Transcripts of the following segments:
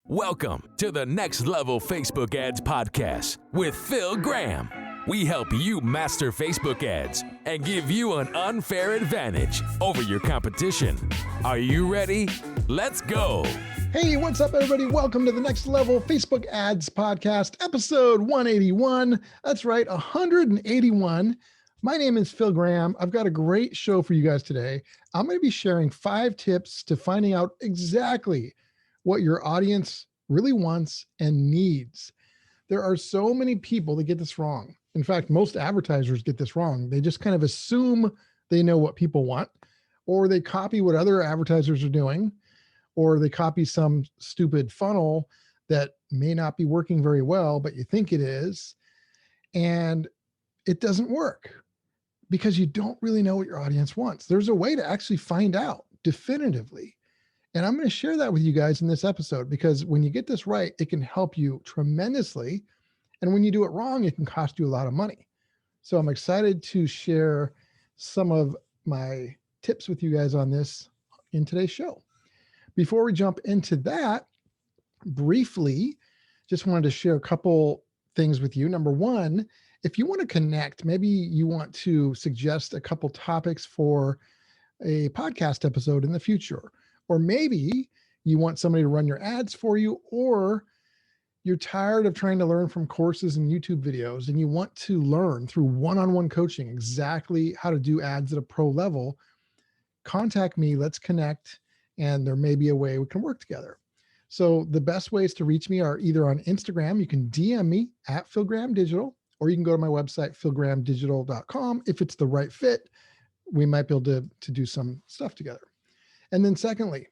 Welcome to the Next Level Facebook Ads Podcast with Phil Graham. We help you master Facebook ads and give you an unfair advantage over your competition. Are you ready? Let's go. Hey, what's up, everybody? Welcome to the Next Level Facebook Ads Podcast, episode 181. That's right, 181. My name is Phil Graham. I've got a great show for you guys today. I'm going to be sharing 5 tips to finding out exactly what your audience really wants and needs. There are so many people that get this wrong. In fact, most advertisers get this wrong. They just kind of assume they know what people want, or they copy what other advertisers are doing, or they copy some stupid funnel that may not be working very well, but you think it is, and it doesn't work because you don't really know what your audience wants. There's a way to actually find out definitively. And I'm going to share that with you guys in this episode, because when you get this right, it can help you tremendously. And when you do it wrong, it can cost you a lot of money. So I'm excited to share some of my tips with you guys on this in today's show. Before we jump into that, briefly, just wanted to share a couple things with you. Number one, if you want to connect, maybe you want to suggest a couple topics for a podcast episode in the future. Or maybe you want somebody to run your ads for you, or you're tired of trying to learn from courses and YouTube videos and you want to learn through one-on-one coaching exactly how to do ads at a pro level. Contact me, let's connect, and there may be a way we can work together. So the best ways to reach me are either on Instagram. You can DM me at Phil Graham Digital, or you can go to my website, philgrahamdigital.com. If it's the right fit, we might be able to do some stuff together. And then secondly,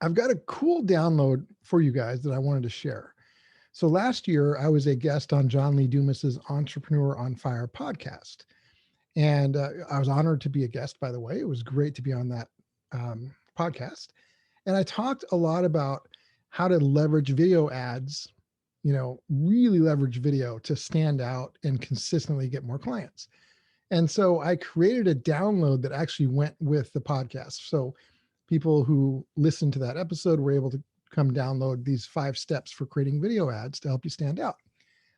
I've got a cool download for you guys that I wanted to share. So last year, I was a guest on John Lee Dumas's Entrepreneur on Fire podcast. And I was honored to be a guest, by the way. It was great to be on that podcast. And I talked a lot about how to leverage video ads, really leverage video to stand out and consistently get more clients. And so I created a download that actually went with the podcast. So people who listened to that episode were able to come download these 5 steps for creating video ads to help you stand out.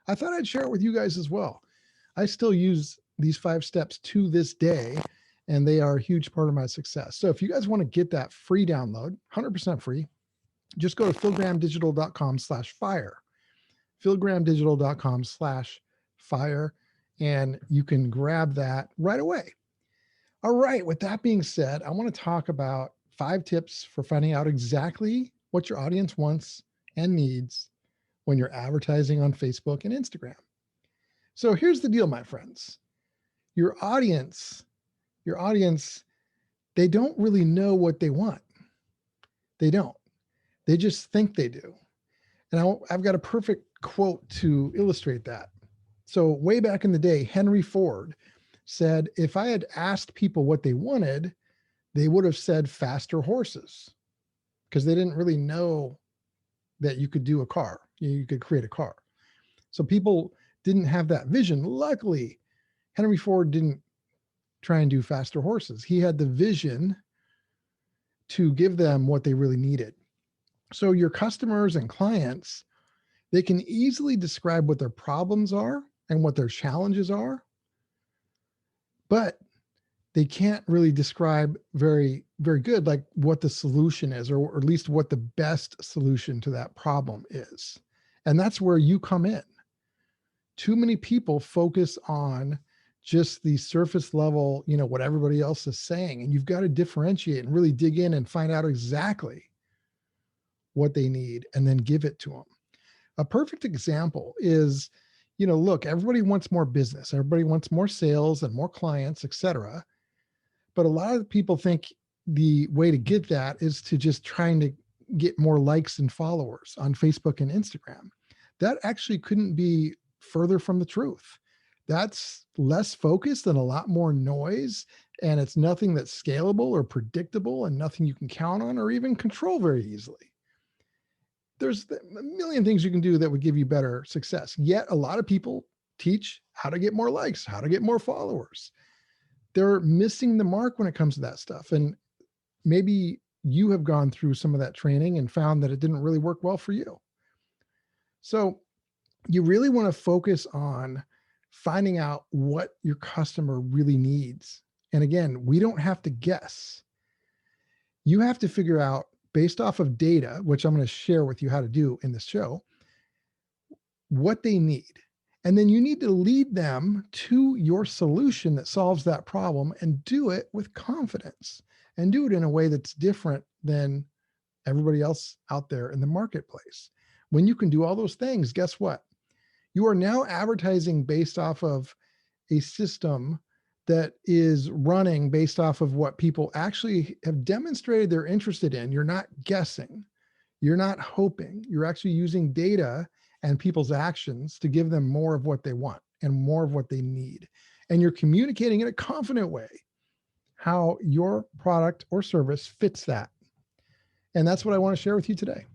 I thought I'd share it with you guys as well. I still use these 5 steps to this day, and they are a huge part of my success. So if you guys want to get that free download, 100% free, just go to philgrahamdigital.com/fire, philgrahamdigital.com/fire, and you can grab that right away. All right. With that being said, I want to talk about 5 tips for finding out exactly what your audience wants and needs when you're advertising on Facebook and Instagram. So here's the deal, my friends. Your audience, they don't really know what they want. They don't. They just think they do. And I've got a perfect quote to illustrate that. So way back in the day, Henry Ford said, if I had asked people what they wanted, they would have said faster horses, because they didn't really know that you could do a car. You could create a car. So people didn't have that vision. Luckily, Henry Ford didn't try and do faster horses. He had the vision to give them what they really needed. So your customers and clients, they can easily describe what their problems are and what their challenges are, but they can't really describe very, very good, like what the solution is, or at least what the best solution to that problem is. And that's where you come in. Too many people focus on just the surface level, what everybody else is saying. And you've got to differentiate and really dig in and find out exactly what they need and then give it to them. A perfect example is, look, everybody wants more business. Everybody wants more sales and more clients, etc. But a lot of people think the way to get that is to just trying to get more likes and followers on Facebook and Instagram. That actually couldn't be further from the truth. That's less focused and a lot more noise. And it's nothing that's scalable or predictable and nothing you can count on or even control very easily. There's a million things you can do that would give you better success. Yet a lot of people teach how to get more likes, how to get more followers. They're missing the mark when it comes to that stuff. And maybe you have gone through some of that training and found that it didn't really work well for you. So you really want to focus on finding out what your customer really needs. And again, we don't have to guess. You have to figure out, based off of data, which I'm going to share with you how to do in this show, what they need. And then you need to lead them to your solution that solves that problem, and do it with confidence, and do it in a way that's different than everybody else out there in the marketplace. When you can do all those things, guess what? You are now advertising based off of a system that is running based off of what people actually have demonstrated they're interested in. You're not guessing. You're not hoping. You're actually using data and people's actions to give them more of what they want and more of what they need. And you're communicating in a confident way how your product or service fits that. And that's what I want to share with you today.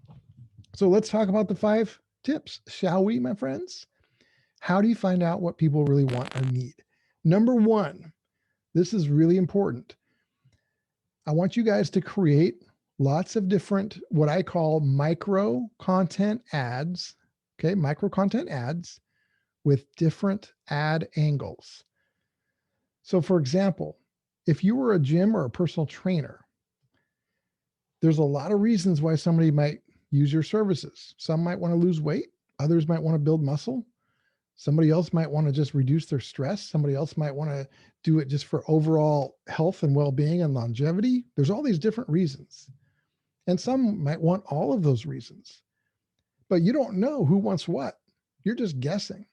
So let's talk about the 5 tips, shall we, my friends? How do you find out what people really want or need? Number 1, this is really important. I want you guys to create lots of different, what I call micro content ads. Okay, micro content ads with different ad angles. So for example, if you were a gym or a personal trainer, there's a lot of reasons why somebody might use your services. Some might want to lose weight. Others might want to build muscle. Somebody else might want to just reduce their stress. Somebody else might want to do it just for overall health and well-being and longevity. There's all these different reasons. And some might want all of those reasons. But you don't know who wants what. You're just guessing.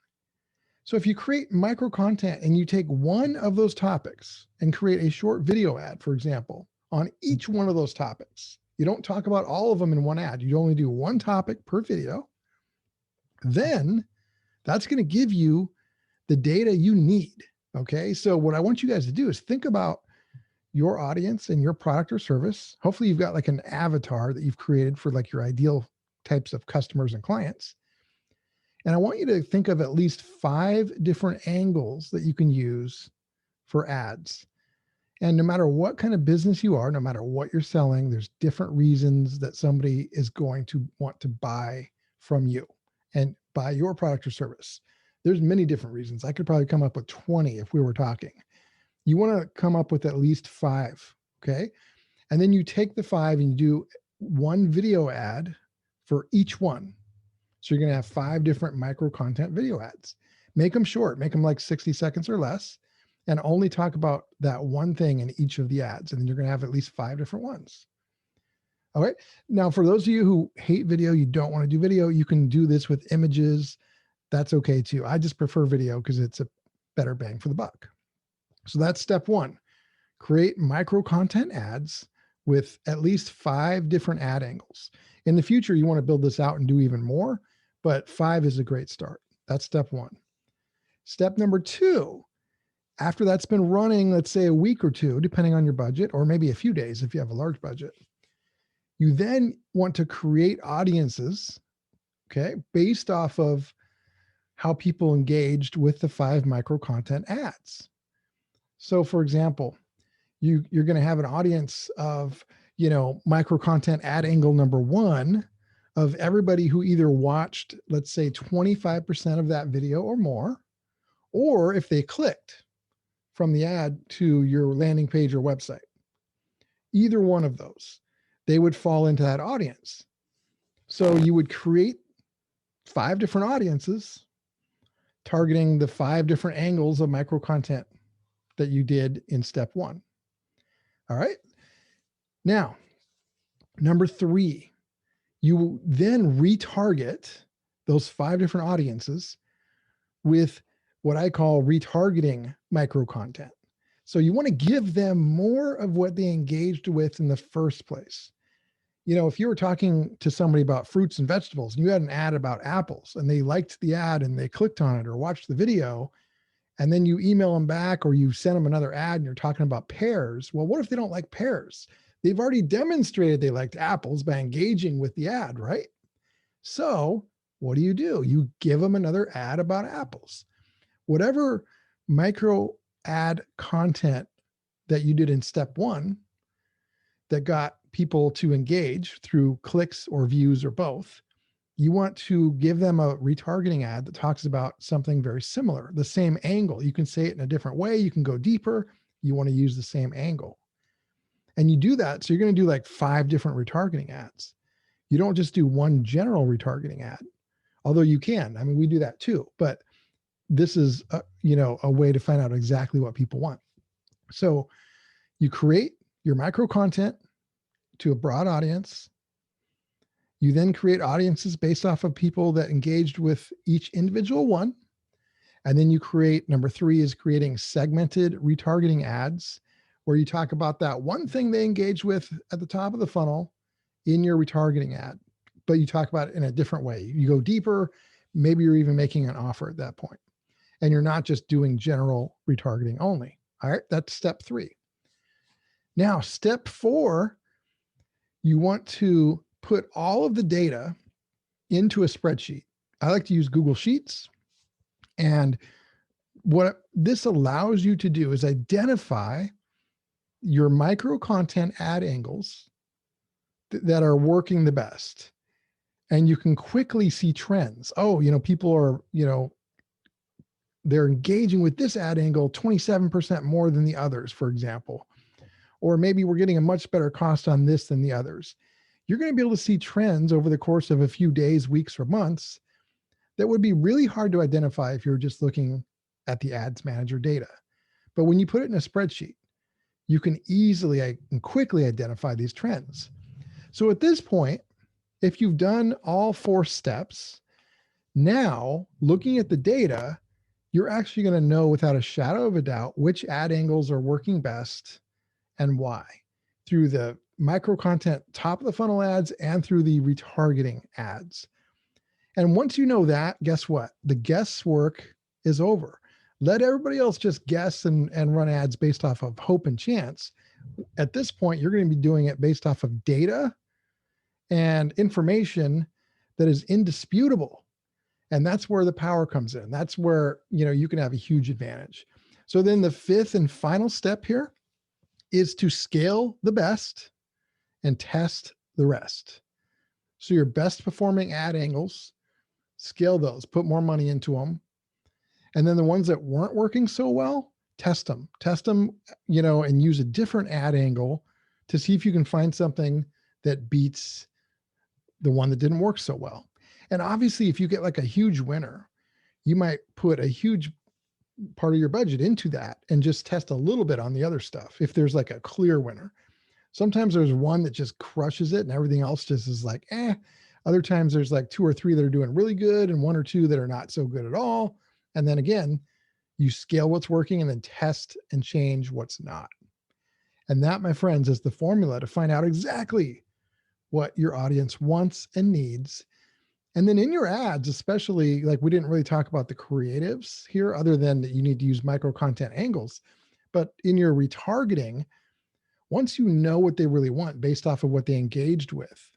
So if you create micro content and you take one of those topics and create a short video ad, for example, on each one of those topics, you don't talk about all of them in one ad. You only do one topic per video. Then that's going to give you the data you need. Okay. So what I want you guys to do is think about your audience and your product or service. Hopefully you've got like an avatar that you've created for like your ideal types of customers and clients. And I want you to think of at least 5 different angles that you can use for ads. And no matter what kind of business you are, no matter what you're selling, there's different reasons that somebody is going to want to buy from you and buy your product or service. There's many different reasons. I could probably come up with 20 if we were talking. You want to come up with at least 5, okay? And then you take the 5 and you do one video ad for each one. So you're going to have 5 different micro content video ads. Make them short, make them like 60 seconds or less, and only talk about that one thing in each of the ads. And then you're going to have at least 5 different ones. All right. Now, for those of you who hate video, you don't want to do video, you can do this with images. That's okay too. I just prefer video because it's a better bang for the buck. So that's step 1. Create micro content ads with at least 5 different ad angles. In the future, you want to build this out and do even more, but 5 is a great start. That's step 1. Step number 2, after that's been running, let's say a week or 2, depending on your budget, or maybe a few days if you have a large budget, you then want to create audiences, okay, based off of how people engaged with the 5 micro content ads. So for example, you're going to have an audience of, micro content ad angle number 1 of everybody who either watched, let's say 25% of that video or more, or if they clicked from the ad to your landing page or website. Either one of those, they would fall into that audience. So you would create 5 different audiences targeting the 5 different angles of micro content that you did in step 1. All right. Now, number 3, you then retarget those 5 different audiences with what I call retargeting micro content. So you want to give them more of what they engaged with in the first place. If you were talking to somebody about fruits and vegetables and you had an ad about apples and they liked the ad and they clicked on it or watched the video, and then you email them back or you send them another ad and you're talking about pears. Well, what if they don't like pears? They've already demonstrated they liked apples by engaging with the ad, right? So what do? You give them another ad about apples. Whatever micro ad content that you did in step 1 that got people to engage through clicks or views or both, you want to give them a retargeting ad that talks about something very similar, the same angle. You can say it in a different way. You can go deeper. You want to use the same angle. And you do that. So you're going to do like 5 different retargeting ads. You don't just do one general retargeting ad, although you can. I mean, we do that too, but this is a way to find out exactly what people want. So you create your micro content to a broad audience. You then create audiences based off of people that engaged with each individual one. And then you create, number 3 is creating segmented retargeting ads where you talk about that one thing they engage with at the top of the funnel in your retargeting ad, but you talk about it in a different way. You go deeper, maybe you're even making an offer at that point. And you're not just doing general retargeting only. All right, that's step 3. Now, step 4, you want to put all of the data into a spreadsheet. I like to use Google Sheets. And what this allows you to do is identify your micro content ad angles that are working the best. And you can quickly see trends. Oh, people are, they're engaging with this ad angle 27% more than the others, for example. Or maybe we're getting a much better cost on this than the others. You're going to be able to see trends over the course of a few days, weeks, or months that would be really hard to identify if you're just looking at the ads manager data. But when you put it in a spreadsheet, you can easily and quickly identify these trends. So at this point, if you've done all 4 steps, now looking at the data, you're actually going to know without a shadow of a doubt which ad angles are working best and why, through the micro content top of the funnel ads and through the retargeting ads. And once you know that, guess what? The guesswork is over. Let everybody else just guess and run ads based off of hope and chance. At this point, you're going to be doing it based off of data and information that is indisputable. And that's where the power comes in. That's where, you can have a huge advantage. So then the 5th and final step here is to scale the best and test the rest. So your best performing ad angles, scale those, put more money into them. And then the ones that weren't working so well, test them, and use a different ad angle to see if you can find something that beats the one that didn't work so well. And obviously, if you get like a huge winner, you might put a huge part of your budget into that and just test a little bit on the other stuff. If there's like a clear winner, sometimes there's one that just crushes it and everything else just is like, Other times there's like 2 or 3 that are doing really good and 1 or 2 that are not so good at all. And then again, you scale what's working and then test and change what's not. And that, my friends, is the formula to find out exactly what your audience wants and needs. And then in your ads, especially, like we didn't really talk about the creatives here other than that you need to use micro content angles, but in your retargeting, once you know what they really want based off of what they engaged with,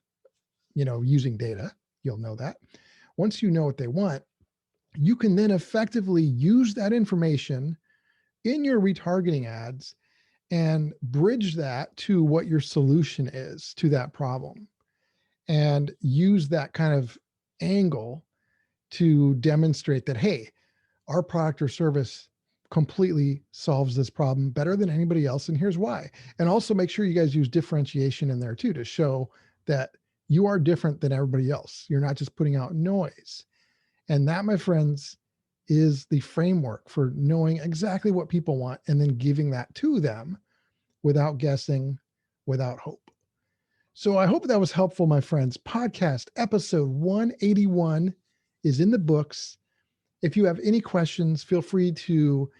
using data, you'll know that. Once you know what they want, you can then effectively use that information in your retargeting ads and bridge that to what your solution is to that problem and use that kind of angle to demonstrate that, hey, our product or service completely solves this problem better than anybody else. And here's why. And also make sure you guys use differentiation in there too, to show that you are different than everybody else. You're not just putting out noise. And that, my friends, is the framework for knowing exactly what people want and then giving that to them without guessing, without hope. So I hope that was helpful, my friends. Podcast episode 181 is in the books. If you have any questions, feel free to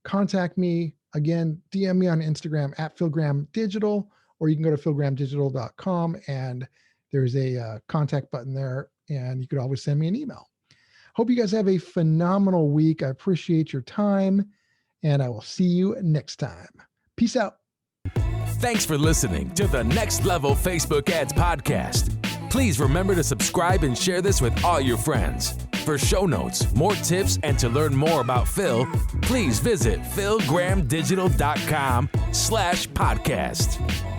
contact me. Again, DM me on Instagram at PhilGrahamDigital, or you can go to philgrahamdigital.com and there's a contact button there, and you could always send me an email. Hope you guys have a phenomenal week. I appreciate your time, and I will see you next time. Peace out. Thanks for listening to the Next Level Facebook Ads Podcast. Please remember to subscribe and share this with all your friends. For show notes, more tips, and to learn more about Phil, please visit philgrahamdigital.com/podcast.